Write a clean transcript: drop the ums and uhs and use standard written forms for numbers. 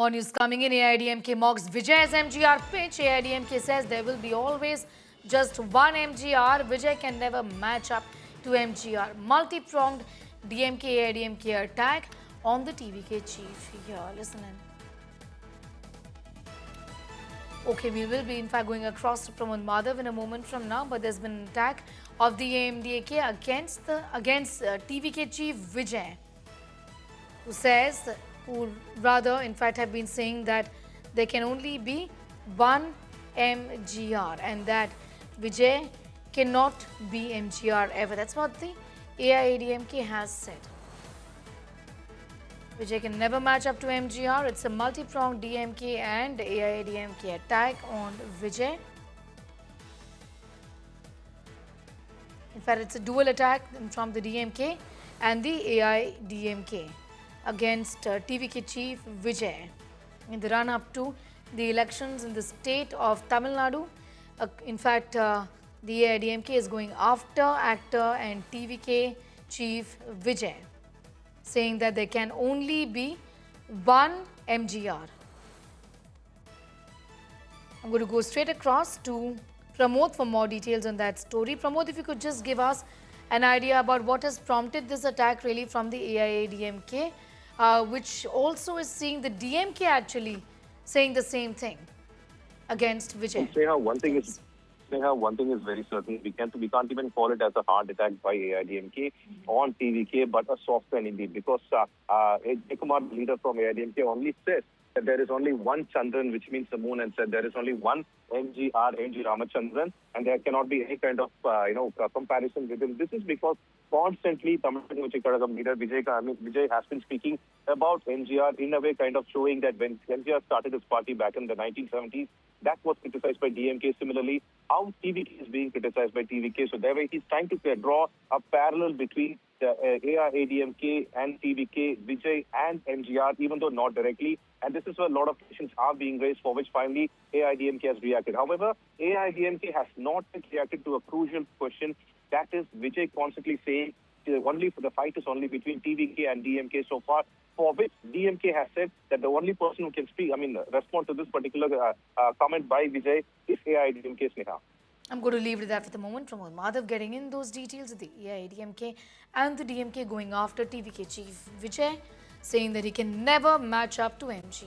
More news coming in. AIDMK mocks Vijay as MGR pitch. AIDMK says there will be always just one MGR. Vijay can never match up to MGR. Multi-pronged DMK AIDMK attack on the TVK chief. Here, listen in. Okay, we will be in fact going across to Pramod Madhav in a moment from now, but there's been an attack of the AMDK against TVK chief Vijay, who rather in fact have been saying that there can only be one MGR and that Vijay cannot be MGR ever. That's what the AIADMK has said. Vijay can never match up to MGR. It's a multi-pronged DMK and AIADMK attack on Vijay. In fact, it's a dual attack from the DMK and the AIADMK against TVK chief Vijay in the run-up to the elections in the state of Tamil Nadu. In fact, the AIADMK is going after actor and TVK chief Vijay, saying that there can only be one MGR. I'm going to go straight across to Pramod for more details on that story. Pramod, if you could just give us an idea about what has prompted this attack really from the AIADMK, which also is seeing the DMK actually saying the same thing against Vijay. Sneha, one thing is very certain. We can't even call it as a hard attack by AIADMK on TVK, but a soft one indeed, because Kumar, leader from AIADMK, only said that there is only one Chandran, which means the moon, and said there is only one MGR, MG Ramachandran, and there cannot be any kind of comparison with him. This is because constantly Tamil Nadu leader Vijay has been speaking about MGR in a way kind of showing that when MGR started his party back in the 1970s, that was criticized by DMK. Similarly, how TVK is being criticized by TVK. So that way he's trying to draw a parallel between the AIADMK and TVK, Vijay and MGR, even though not directly. And this is where a lot of questions are being raised, for which finally AIADMK has reacted. However, AIADMK has not yet reacted to a crucial question. That is Vijay constantly saying the fight is only between TVK and DMK so far, for which DMK has said that the only person who can respond to this particular comment by Vijay is AIADMK, Sneha. I'm going to leave it at that for the moment. Pramod Madhav getting in those details of the AIADMK and the DMK going after TVK chief Vijay, saying that he can never match up to MGR.